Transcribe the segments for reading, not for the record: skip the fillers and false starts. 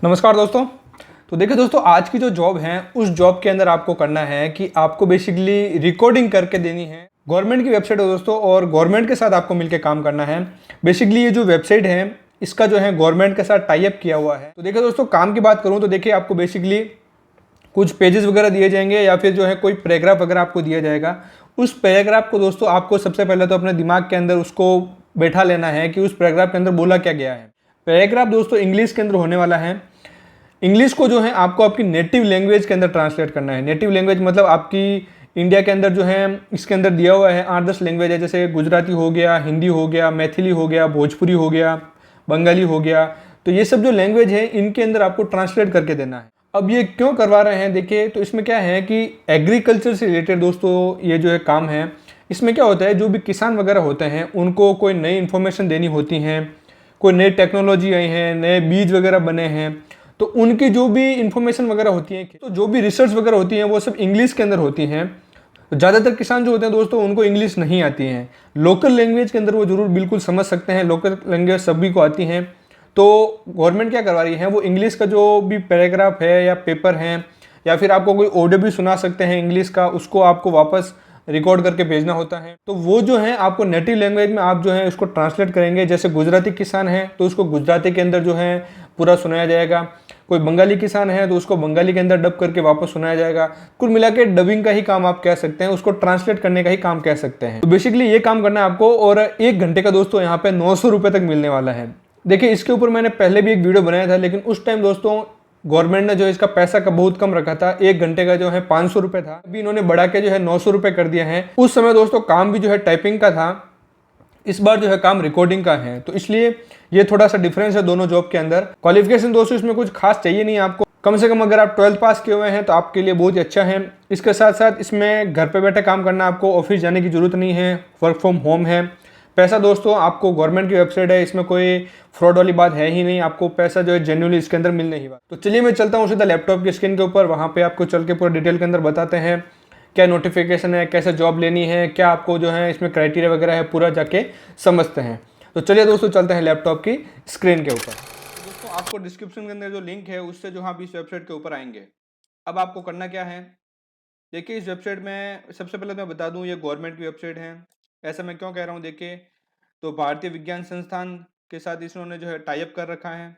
नमस्कार दोस्तों। तो देखिए दोस्तों, आज की जो जॉब है उस जॉब के अंदर आपको करना है कि आपको बेसिकली रिकॉर्डिंग करके देनी है। गवर्नमेंट की वेबसाइट है दोस्तों, और गवर्नमेंट के साथ आपको मिलकर काम करना है। बेसिकली ये जो वेबसाइट है इसका जो है गवर्नमेंट के साथ टाई अप किया हुआ है। तो देखिए दोस्तों, काम की बात करूँ तो देखिए आपको बेसिकली कुछ पेजेस वगैरह दिए जाएंगे या फिर जो है कोई पैराग्राफ वगैरह आपको दिया जाएगा। उस पैराग्राफ को दोस्तों आपको सबसे पहले तो अपने दिमाग के अंदर उसको बैठा लेना है कि उस पैराग्राफ के अंदर बोला क्या गया है। पैराग्राफ दोस्तों इंग्लिश के अंदर होने वाला है। इंग्लिश को जो है आपको आपकी नेटिव लैंग्वेज के अंदर ट्रांसलेट करना है। नेटिव लैंग्वेज मतलब आपकी इंडिया के अंदर जो है इसके अंदर दिया हुआ है 8-10 लैंग्वेज है, जैसे गुजराती हो गया, हिंदी हो गया, मैथिली हो गया, भोजपुरी हो गया, बंगाली हो गया। तो ये सब जो लैंग्वेज है इनके अंदर आपको ट्रांसलेट करके देना है। अब ये क्यों करवा रहे हैं, देखिए तो इसमें क्या है कि एग्रीकल्चर से रिलेटेड दोस्तों ये जो है काम है। इसमें क्या होता है, जो भी किसान वगैरह होते हैं उनको कोई नई इन्फॉर्मेशन देनी होती हैं, कोई नई टेक्नोलॉजी आई है, नए बीज वगैरह बने हैं, तो उनकी जो भी इंफॉर्मेशन वगैरह होती है, तो जो भी रिसर्च वगैरह होती है वो सब इंग्लिश के अंदर होती हैं। तो ज़्यादातर किसान जो होते हैं दोस्तों उनको इंग्लिश नहीं आती है। लोकल लैंग्वेज के अंदर वो जरूर बिल्कुल समझ सकते हैं, लोकल लैंग्वेज सभी को आती हैं। तो गवर्नमेंट क्या करवा रही है, वो इंग्लिश का जो भी पैराग्राफ है या पेपर है या फिर आपको कोई ऑडियो भी सुना सकते हैं इंग्लिश का, उसको आपको वापस रिकॉर्ड करके भेजना होता है। तो वो जो है आपको नेटिव लैंग्वेज में आप जो है उसको ट्रांसलेट करेंगे। जैसे गुजराती किसान है तो उसको गुजराती के अंदर जो है पूरा सुनाया जाएगा। कोई बंगाली किसान है तो उसको बंगाली के अंदर डब करके वापस सुनाया जाएगा। कुल मिला के डबिंग का ही काम आप कह सकते हैं, उसको ट्रांसलेट करने का ही काम कह सकते हैं। तो बेसिकली ये काम करना है आपको, और 1 घंटे का दोस्तों यहाँ पे 900 रुपये तक मिलने वाला है। देखिए इसके ऊपर मैंने पहले भी एक वीडियो बनाया था, लेकिन उस टाइम दोस्तों गवर्नमेंट ने जो इसका पैसा का बहुत कम रखा था। 1 घंटे का जो है 500 रुपये था, अभी इन्होंने बढ़ा के जो है 900 रुपये कर दिया है। उस समय दोस्तों काम भी जो है टाइपिंग का था, इस बार जो है काम रिकॉर्डिंग का है। तो इसलिए ये थोड़ा सा डिफरेंस है दोनों जॉब के अंदर। क्वालिफिकेशन दोस्तों इसमें कुछ खास चाहिए नहीं आपको, कम से कम अगर आप 12th पास किए हुए हैं तो आपके लिए बहुत ही अच्छा है। इसके साथ साथ इसमें घर पे बैठे काम करना, आपको ऑफिस जाने की जरूरत नहीं है, वर्क फ्रॉम होम है। पैसा दोस्तों आपको गवर्नमेंट की वेबसाइट है, इसमें कोई फ्रॉड वाली बात है ही नहीं, आपको पैसा जो है जेन्युइनली इसके अंदर मिलने ही बात। तो चलिए मैं चलता हूँ सीधा लैपटॉप की स्क्रीन के ऊपर, वहाँ पे आपको चल के पूरा डिटेल के अंदर बताते हैं क्या नोटिफिकेशन है, कैसे जॉब लेनी है, क्या आपको जो है इसमें क्राइटेरिया वगैरह है, पूरा जाके समझते हैं। तो चलिए दोस्तों चलते हैं लैपटॉप की स्क्रीन के ऊपर। तो दोस्तों आपको डिस्क्रिप्शन के अंदर जो लिंक है उससे जो आप इस वेबसाइट के ऊपर आएंगे। अब आपको करना क्या है, देखिए इस वेबसाइट में सबसे पहले मैं बता दूं ये गवर्नमेंट की वेबसाइट है। ऐसा मैं क्यों कह रहा हूँ, देखिए तो भारतीय विज्ञान संस्थान के साथ इन्होंने जो है टाई अप कर रखा है,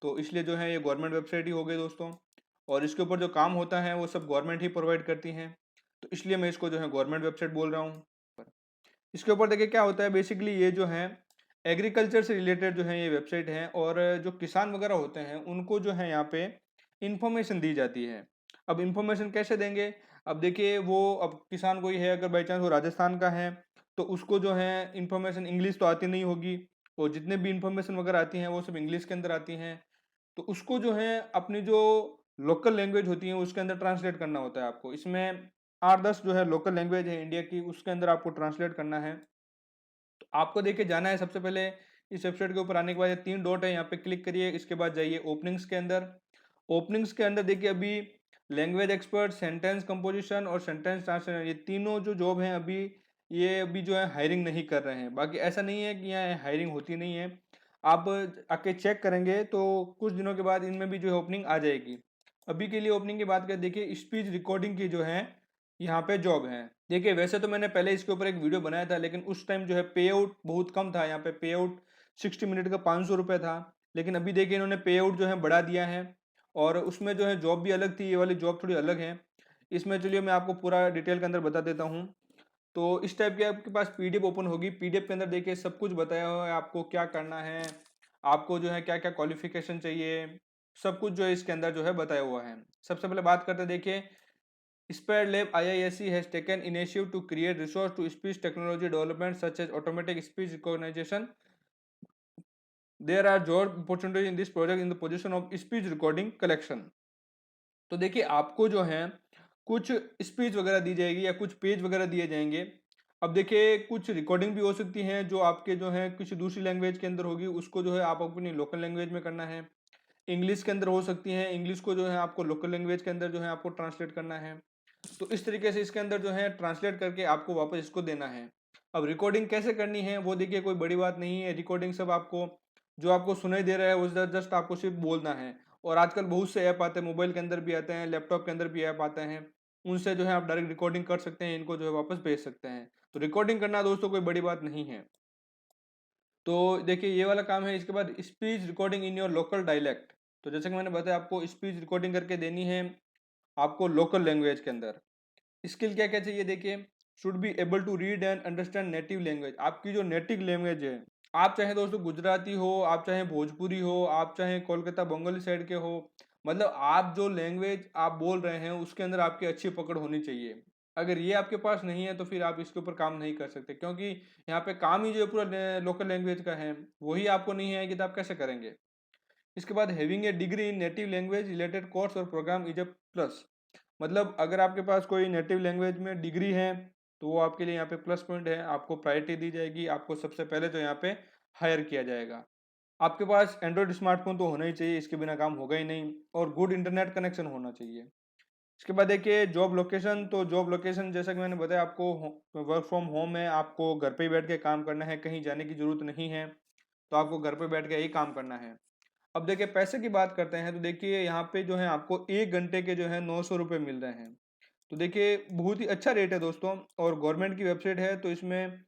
तो इसलिए जो है ये गवर्नमेंट वेबसाइट ही हो गई दोस्तों। और इसके ऊपर जो काम होता है वो सब गवर्नमेंट ही प्रोवाइड करती हैं, तो इसलिए मैं इसको जो है गवर्नमेंट वेबसाइट बोल रहा हूँ। इसके ऊपर देखिए क्या होता है, बेसिकली ये जो है एग्रीकल्चर से रिलेटेड जो है ये वेबसाइट है, और जो किसान वगैरह होते हैं उनको जो है यहाँ पे इंफॉर्मेशन दी जाती है। अब इंफॉर्मेशन कैसे देंगे, अब देखिए वो अब किसान कोई है, अगर बाई चांस वो राजस्थान का है तो उसको जो है इंफॉर्मेशन इंग्लिश तो आती नहीं होगी, और जितने भी इंफॉर्मेशन वगैरह आती हैं वो सब इंग्लिश के अंदर आती हैं। तो उसको जो है अपनी जो लोकल लैंग्वेज होती है उसके अंदर ट्रांसलेट करना होता है आपको। इसमें 8-10 जो है लोकल लैंग्वेज है इंडिया की, उसके अंदर आपको ट्रांसलेट करना है। तो आपको देखिए जाना है सबसे पहले इस वेबसाइट के ऊपर आने के बाद ये 3 डॉट है, यहाँ पे क्लिक करिए। इसके बाद जाइए ओपनिंग्स के अंदर। ओपनिंग्स के अंदर देखिए अभी लैंग्वेज एक्सपर्ट, सेंटेंस कंपोजिशन और सेंटेंस ट्रांसलेशन, ये तीनों जो जॉब हैं अभी ये अभी जो है हायरिंग नहीं कर रहे हैं। बाकी ऐसा नहीं है कि यहाँ हायरिंग होती नहीं है, आप आके चेक करेंगे तो कुछ दिनों के बाद इनमें भी जो है ओपनिंग आ जाएगी। अभी के लिए ओपनिंग की बात करें, देखिए स्पीच रिकॉर्डिंग की जो है यहाँ पे जॉब है। देखिए वैसे तो मैंने पहले इसके ऊपर एक वीडियो बनाया था, लेकिन उस टाइम जो है पे आउट बहुत कम था। यहाँ पे पे आउट 60 मिनट का 500 रुपये था, लेकिन अभी देखिए इन्होंने पे आउट जो है बढ़ा दिया है, और उसमें जो है जॉब भी अलग थी, ये वाली जॉब थोड़ी अलग है। इसमें चलिए मैं आपको पूरा डिटेल के अंदर बता देता हूँ। तो इस टाइप की आपके पास पीडीएफ ओपन होगी। पीडीएफ के अंदर देखिए सब कुछ बताया हुआ है, आपको क्या करना है, आपको जो है क्या क्या क्वालिफिकेशन चाहिए, सब कुछ जो है इसके अंदर जो है बताया हुआ है। सबसे पहले बात करते हैं, देखिए Spare Lab IISc has taken initiative to create resource to speech technology development such as automatic speech recognition. There are job opportunities in this project in the position of speech recording collection. तो देखिए आपको जो है कुछ speech वगैरह दी जाएगी या कुछ पेज वगैरह दिए जाएंगे। अब देखिए कुछ रिकॉर्डिंग भी हो सकती है जो आपके जो है किसी दूसरी लैंग्वेज के अंदर होगी, उसको जो है आप अपनी लोकल लैंग्वेज में करना है। इंग्लिश के अंदर हो सकती है, इंग्लिश को जो है आपको लोकल लैंग्वेज के अंदर जो है आपको ट्रांसलेट करना है। तो इस तरीके से इसके अंदर जो है ट्रांसलेट करके आपको वापस इसको देना है। अब रिकॉर्डिंग कैसे करनी है वो देखिए कोई बड़ी बात नहीं है। रिकॉर्डिंग सब आपको जो आपको सुनाई दे रहा है वो जस्ट आपको सिर्फ बोलना है, और आजकल बहुत से ऐप आते हैं, मोबाइल के अंदर भी आते हैं, लैपटॉप के अंदर भी ऐप आते हैं, उनसे जो है आप डायरेक्ट रिकॉर्डिंग कर सकते हैं, इनको जो है वापस भेज सकते हैं। तो रिकॉर्डिंग करना दोस्तों कोई बड़ी बात नहीं है। तो देखिए ये वाला काम है। इसके बाद speech recording in your local dialect. तो जैसे कि मैंने बताया आपको स्पीच रिकॉर्डिंग करके देनी है आपको लोकल लैंग्वेज के अंदर। स्किल क्या क्या चाहिए देखिए, should be able to read and understand native language. आपकी जो नेटिव लैंग्वेज है, आप चाहे दोस्तों गुजराती हो, आप चाहे भोजपुरी हो, आप चाहे कोलकाता बंगाली साइड के हो, मतलब आप जो लैंग्वेज आप बोल रहे हैं उसके अंदर आपकी अच्छी पकड़ होनी चाहिए। अगर ये आपके पास नहीं है तो फिर आप इसके ऊपर काम नहीं कर सकते, क्योंकि यहाँ पे काम ही जो पूरा लोकल लैंग्वेज का है, वही आपको नहीं आएगी तो आप कैसे करेंगे। इसके बाद having a degree in native language related course और प्रोग्राम इज अ प्लस। मतलब अगर आपके पास कोई नेटिव लैंग्वेज में डिग्री है तो वो आपके लिए यहाँ पे प्लस पॉइंट है, आपको प्रायोरिटी दी जाएगी, आपको सबसे पहले तो यहाँ पे हायर किया जाएगा। आपके पास एंड्रॉयड स्मार्टफोन तो होना ही चाहिए, इसके बिना काम होगा ही नहीं, और गुड इंटरनेट कनेक्शन होना चाहिए। इसके बाद देखिए जॉब लोकेशन। तो जॉब लोकेशन जैसा कि मैंने बताया आपको वर्क फ्रॉम होम है, आपको घर पे ही बैठ के काम करना है, कहीं जाने की जरूरत नहीं है, तो आपको घर पे बैठ के ही काम करना है। अब देखिए पैसे की बात करते हैं, तो देखिए यहाँ पे जो है आपको 1 घंटे के जो है 900 रुपये मिल रहे हैं। तो देखिए बहुत ही अच्छा रेट है दोस्तों, और गवर्नमेंट की वेबसाइट है, तो इसमें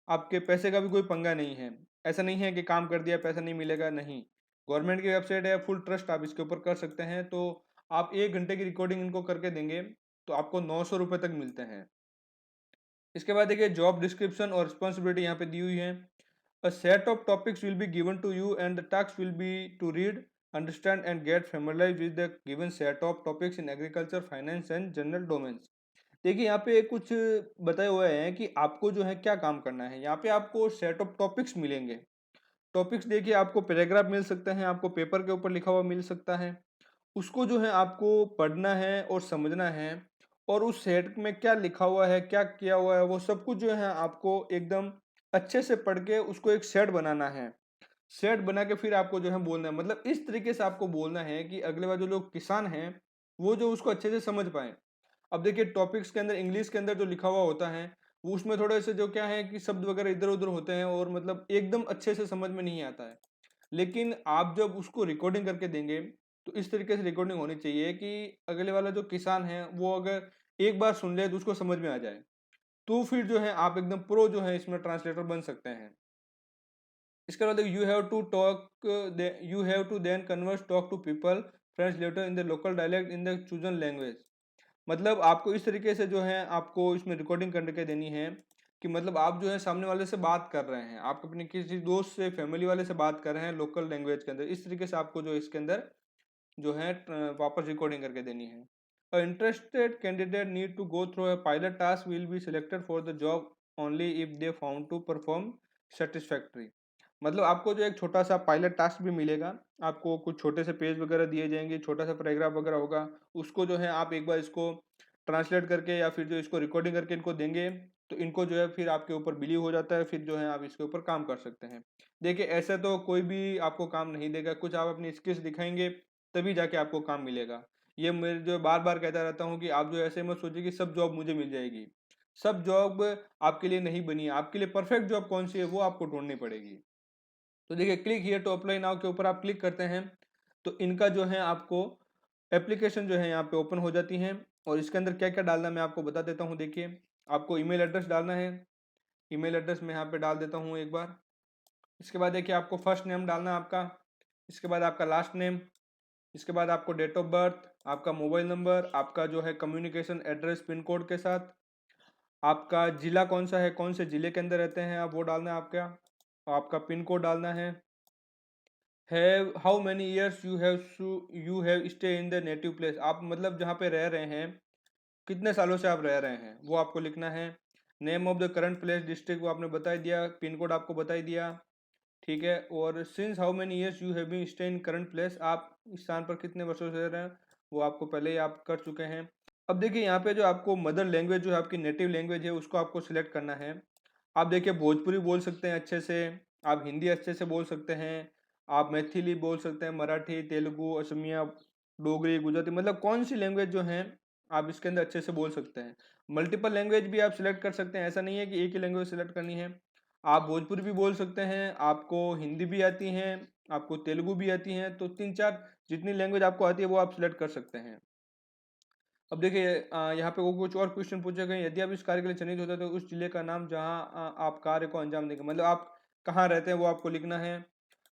आपके पैसे का भी कोई पंगा नहीं है। ऐसा नहीं है कि काम कर दिया पैसा नहीं मिलेगा, नहीं। गवर्नमेंट की वेबसाइट है, फुल ट्रस्ट आप इसके ऊपर कर सकते हैं। तो आप 1 घंटे की रिकॉर्डिंग इनको करके देंगे तो आपको 900 रुपये तक मिलते हैं। इसके बाद देखिए जॉब डिस्क्रिप्शन और रिस्पॉन्सिबिलिटी यहाँ पे दी हुई है। A set of topics will be given to you and the task will be to read, understand and get familiarized with the given set of topics in agriculture, finance and general domains। देखिए यहाँ पे कुछ बताए हुए हैं कि आपको जो है क्या काम करना है। यहाँ पे आपको सेट ऑफ टॉपिक्स मिलेंगे। टॉपिक्स देखिए आपको पैराग्राफ मिल सकते हैं, आपको पेपर के ऊपर लिखा हुआ मिल सकता है, उसको जो है आपको पढ़ना है और समझना है, और उस सेट में क्या लिखा हुआ है, क्या किया हुआ है, वो सब कुछ जो है आपको एकदम अच्छे से पढ़ के उसको एक सेट बनाना है। सेट बना के फिर आपको जो है बोलना है, मतलब इस तरीके से आपको बोलना है कि अगले बार जो लोग किसान हैं वो जो उसको अच्छे से समझ पाए। अब देखिए टॉपिक्स के अंदर इंग्लिश के अंदर जो लिखा हुआ होता है वो उसमें थोड़े से जो क्या है कि शब्द वगैरह इधर उधर होते हैं और मतलब एकदम अच्छे से समझ में नहीं आता है। लेकिन आप जब उसको रिकॉर्डिंग करके देंगे तो इस तरीके से रिकॉर्डिंग होनी चाहिए कि अगले वाला जो किसान है वो अगर एक बार सुन ले तो उसको समझ में आ जाए, तो फिर जो है आप एकदम प्रो जो है इसमें ट्रांसलेटर बन सकते हैं। इसके बाद you have to talk, you have to then converse talk to people friends later in the local dialect in the chosen language. मतलब आपको इस तरीके से जो है आपको इसमें रिकॉर्डिंग करके देनी है कि मतलब आप जो है सामने वाले से बात कर रहे हैं, आप अपने किसी दोस्त से फैमिली वाले से बात कर रहे हैं लोकल लैंग्वेज के अंदर, इस तरीके से आपको जो इसके अंदर जो है वापस रिकॉर्डिंग करके देनी है। A interested candidate need to go through a pilot task will be selected for the job only if they found to perform satisfactory. मतलब आपको जो एक छोटा सा पायलट टास्क भी मिलेगा, आपको कुछ छोटे से पेज वगैरह दिए जाएंगे, छोटा सा पैराग्राफ वगैरह होगा, उसको जो है आप एक बार इसको ट्रांसलेट करके या फिर जो इसको रिकॉर्डिंग करके इनको देंगे तो इनको जो है फिर आपके ऊपर बिलीव हो जाता है, फिर जो है आप इसके ऊपर काम कर सकते हैं। देखिए ऐसे तो कोई भी आपको काम नहीं देगा, कुछ आप अपनी स्किल्स दिखाएंगे तभी जाके आपको काम मिलेगा। ये मैं जो बार बार कहता रहता हूँ कि आप जो ऐसे मत सोचिए कि सब जॉब मुझे मिल जाएगी। सब जॉब आपके लिए नहीं बनी है, आपके लिए परफेक्ट जॉब कौन सी है वो आपको ढूंढनी पड़ेगी। तो देखिए click here to apply now के ऊपर आप क्लिक करते हैं तो इनका जो है आपको एप्लीकेशन जो है यहाँ पे ओपन हो जाती है। और इसके अंदर क्या क्या डालना है मैं आपको बता देता हूँ। देखिए आपको ईमेल एड्रेस डालना है, ईमेल एड्रेस मैं यहाँ पे डाल देता हूँ एक बार। इसके बाद देखिए आपको फर्स्ट नेम डालना है आपका, इसके बाद आपका लास्ट नेम, इसके बाद आपको डेट ऑफ बर्थ, आपका मोबाइल नंबर, आपका जो है कम्युनिकेशन एड्रेस पिन कोड के साथ, आपका जिला कौन सा है, कौन से जिले के अंदर रहते हैं आप वो डालना है आपका, आपका पिन कोड डालना है how many years you have stay in the native place. आप मतलब जहाँ पे रह रहे हैं कितने सालों से आप रह रहे हैं वो आपको लिखना है। Name of the current place district वो आपने बता ही दिया, पिन कोड आपको बता ही दिया, ठीक है। और since how many years you have been stay in current place, आप इस स्थान पर कितने वर्षों से रह रहे हैं वो आपको पहले ही आप कर चुके हैं। अब देखिए यहाँ पे जो आपको मदर लैंग्वेज जो है आपकी नेटिव लैंग्वेज है उसको आपको सिलेक्ट करना है। आप देखिए भोजपुरी बोल सकते हैं अच्छे से, आप हिंदी अच्छे से बोल सकते हैं, आप मैथिली बोल सकते हैं, मराठी, तेलुगु, असमिया, डोगरी, गुजराती, मतलब कौन सी लैंग्वेज जो है आप इसके अंदर अच्छे से बोल सकते हैं। मल्टीपल लैंग्वेज भी आप सिलेक्ट कर सकते हैं, ऐसा नहीं है कि एक ही लैंग्वेज सिलेक्ट करनी है। आप भोजपुरी भी बोल सकते हैं, आपको हिंदी भी आती हैं, आपको तेलुगु भी आती हैं, तो 3-4 जितनी लैंग्वेज आपको आती है वो आप सिलेक्ट कर सकते हैं। अब देखिए यहाँ पे वो कुछ और क्वेश्चन पूछे गए, यदि आप इस कार्य के लिए चयनित होते हैं तो उस जिले का नाम जहाँ आप कार्य को अंजाम देंगे, मतलब आप कहाँ रहते हैं वो आपको लिखना है।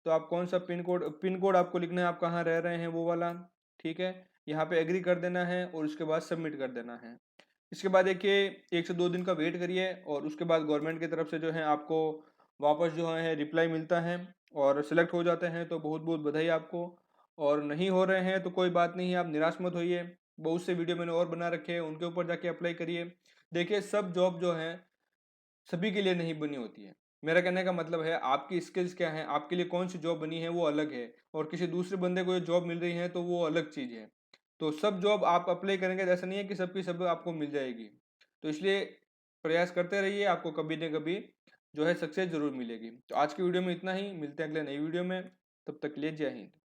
तो आप कौन सा पिन कोड आपको लिखना है, आप कहाँ रह रहे हैं वो वाला। ठीक है, यहाँ पे एग्री कर देना है और उसके बाद सबमिट कर देना है। इसके बाद देखिए 1 से 2 दिन का वेट करिए और उसके बाद गवर्नमेंट की तरफ से जो है आपको वापस जो है रिप्लाई मिलता है। और सिलेक्ट हो जाते हैं तो बहुत बहुत बधाई आपको, और नहीं हो रहे हैं तो कोई बात नहीं, आप निराश मत होइए। बहुत से वीडियो मैंने और बना रखे हैं, उनके ऊपर जाके अप्लाई करिए। देखिए सब जॉब जो है सभी के लिए नहीं बनी होती है। मेरा कहने का मतलब है आपकी स्किल्स क्या है, आपके लिए कौन सी जॉब बनी है वो अलग है, और किसी दूसरे बंदे को जॉब मिल रही है तो वो अलग चीज है। तो सब जॉब आप अप्लाई करेंगे तो ऐसा नहीं है कि सबकी सब आपको मिल जाएगी। तो इसलिए प्रयास करते रहिए, आपको कभी न कभी जो है सक्सेस जरूर मिलेगी। तो आज की वीडियो में इतना ही, मिलते हैं अगले नई वीडियो में, तब तक के लिए जय हिंद।